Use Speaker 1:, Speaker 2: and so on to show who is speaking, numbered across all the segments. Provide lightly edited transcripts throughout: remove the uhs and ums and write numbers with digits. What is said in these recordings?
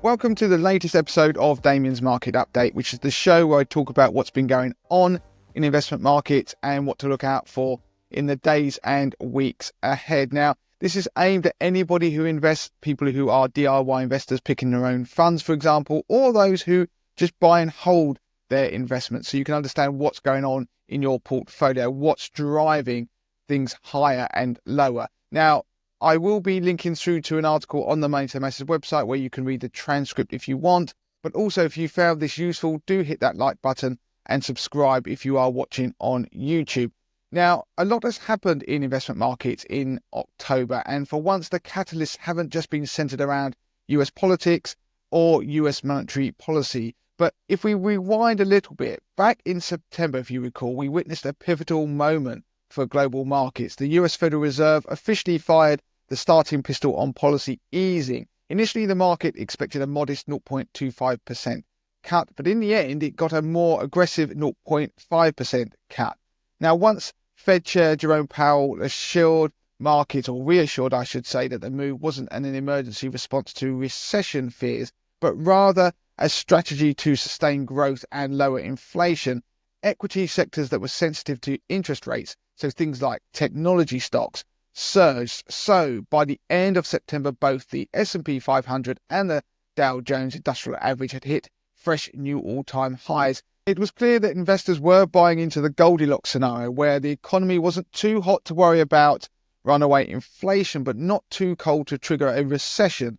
Speaker 1: Welcome to the latest episode of Damien's Market Update, which is the show where I talk about what's been going on in investment markets and what to look out for in the days and weeks ahead. Now, this is aimed at anybody who invests, people who are DIY investors picking their own funds, for example, or those who just buy and hold their investments, so you can understand what's going on in your portfolio, what's driving things higher and lower. Now, I will be linking through to an article on the Money to Masses website where you can read the transcript if you want. But also, if you found this useful, do hit that like button and subscribe if you are watching on YouTube. Now, a lot has happened in investment markets in October, and for once, the catalysts haven't just been centered around US politics or US monetary policy. But if we rewind a little bit, back in September, if you recall, we witnessed a pivotal moment for global markets. The US Federal Reserve officially fired the starting pistol on policy easing. Initially, the market expected a modest 0.25% cut, but in the end, it got a more aggressive 0.5% cut. Now, once Fed Chair Jerome Powell reassured, I should say, that the move wasn't an emergency response to recession fears, but rather a strategy to sustain growth and lower inflation, equity sectors that were sensitive to interest rates, so things like technology stocks, surged. So by the end of September, both the S&P 500 and the Dow Jones Industrial Average had hit fresh new all-time highs. It was clear that investors were buying into the Goldilocks scenario, where the economy wasn't too hot to worry about runaway inflation, but not too cold to trigger a recession.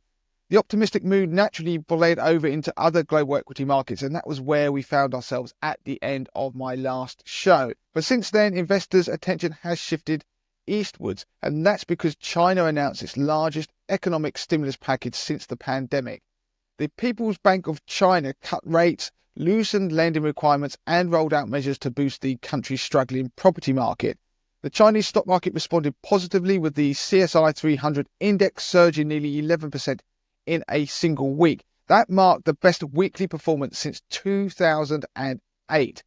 Speaker 1: The optimistic mood naturally bled over into other global equity markets, and that was where we found ourselves at the end of my last show. But since then, investors' attention has shifted eastwards, and that's because China announced its largest economic stimulus package since the pandemic. The People's Bank of China cut rates, loosened lending requirements, and rolled out measures to boost the country's struggling property market. The Chinese stock market responded positively, with the CSI 300 index surging nearly 11% in a single week. That marked the best weekly performance since 2008.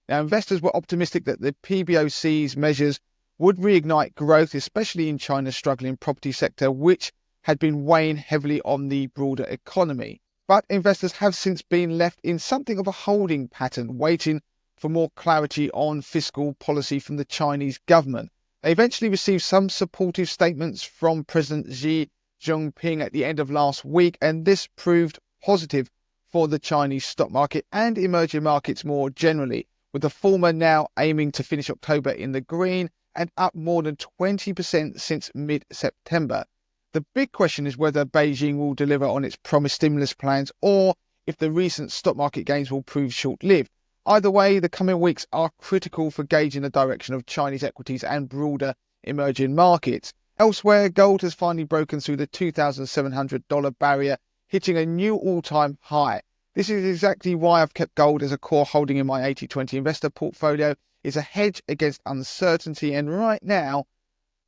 Speaker 1: Now, investors were optimistic that the PBOC's measures would reignite growth, especially in China's struggling property sector, which had been weighing heavily on the broader economy. But investors have since been left in something of a holding pattern, waiting for more clarity on fiscal policy from the Chinese government. They eventually received some supportive statements from President Xi Jinping at the end of last week, and this proved positive for the Chinese stock market and emerging markets more generally, with the former now aiming to finish October in the green and up more than 20% since mid-September. The big question is whether Beijing will deliver on its promised stimulus plans, or if the recent stock market gains will prove short-lived. Either way, the coming weeks are critical for gauging the direction of Chinese equities and broader emerging markets. Elsewhere, gold has finally broken through the $2,700 barrier, hitting a new all-time high. This is exactly why I've kept gold as a core holding in my 80-20 investor portfolio. It's a hedge against uncertainty, and right now,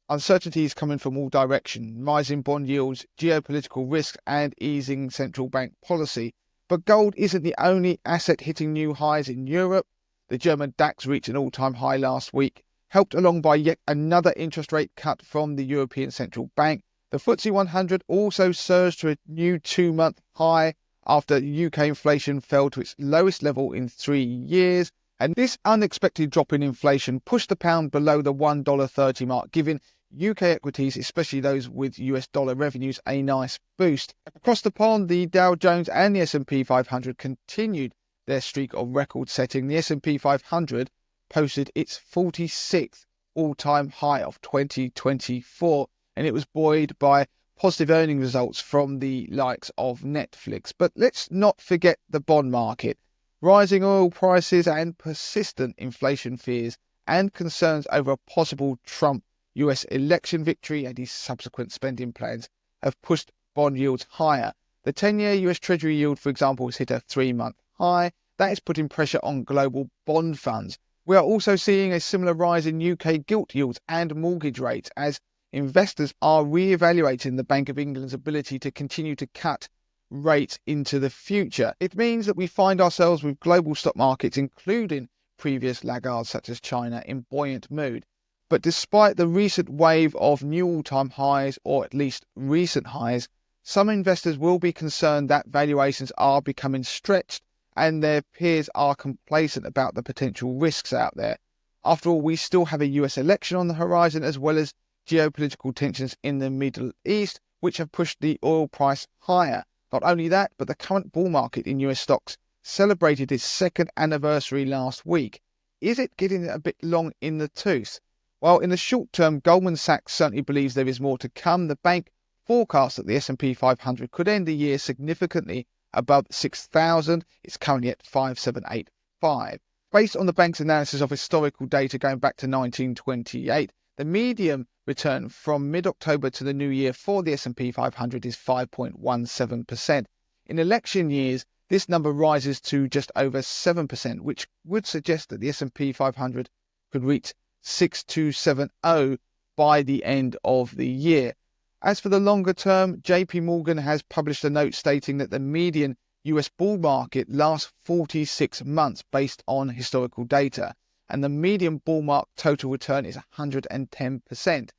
Speaker 1: uncertainty is coming from all directions: rising bond yields, geopolitical risks, and easing central bank policy. But gold isn't the only asset hitting new highs in Europe. The German DAX reached an all-time high last week, helped along by yet another interest rate cut from the European Central Bank. The FTSE 100 also surged to a new 2-month high after UK inflation fell to its lowest level in 3 years. And this unexpected drop in inflation pushed the pound below the $1.30 mark, giving UK equities, especially those with US dollar revenues, a nice boost. Across the pond, the Dow Jones and the S&P 500 continued their streak of record setting. The S&P 500 posted its 46th all-time high of 2024, and it was buoyed by positive earning results from the likes of Netflix. But let's not forget the bond market. Rising oil prices and persistent inflation fears and concerns over a possible Trump US election victory and his subsequent spending plans have pushed bond yields higher. The 10-year US Treasury yield, for example, has hit a 3-month high. That is putting pressure on global bond funds. We are also seeing a similar rise in UK gilt yields and mortgage rates as investors are re-evaluating the Bank of England's ability to continue to cut rates into the future. It means that we find ourselves with global stock markets, including previous laggards such as China, in buoyant mood. But despite the recent wave of new all-time highs, or at least recent highs, some investors will be concerned that valuations are becoming stretched and their peers are complacent about the potential risks out there. After all, we still have a US election on the horizon, as well as geopolitical tensions in the Middle East, which have pushed the oil price higher. Not only that, but the current bull market in US stocks celebrated its second anniversary last week. Is it getting a bit long in the tooth? Well, in the short term, Goldman Sachs certainly believes there is more to come. The bank forecasts that the S&P 500 could end the year significantly above 6,000. It's currently at 5,785. Based on the bank's analysis of historical data going back to 1928, the median return from mid-October to the new year for the S&P 500 is 5.17%. In election years, this number rises to just over 7%, which would suggest that the S&P 500 could reach 6270 by the end of the year. As for the longer term, JP Morgan has published a note stating that the median US bull market lasts 46 months based on historical data, and the median bull market total return is 110%.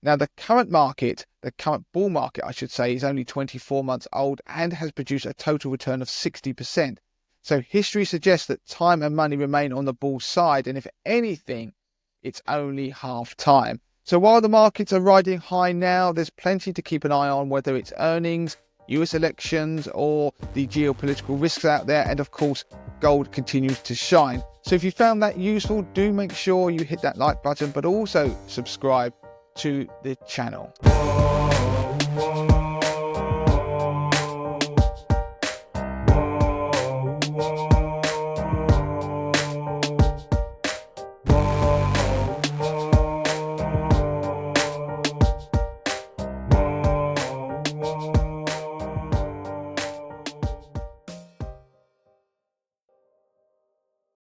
Speaker 1: Now, the current bull market, I should say, is only 24 months old and has produced a total return of 60%. So history suggests that time and money remain on the bull side, and if anything, it's only half time. So while the markets are riding high now, there's plenty to keep an eye on, whether it's earnings, US elections, or the geopolitical risks out there. And of course, gold continues to shine. So if you found that useful, do make sure you hit that like button, but also subscribe to the channel.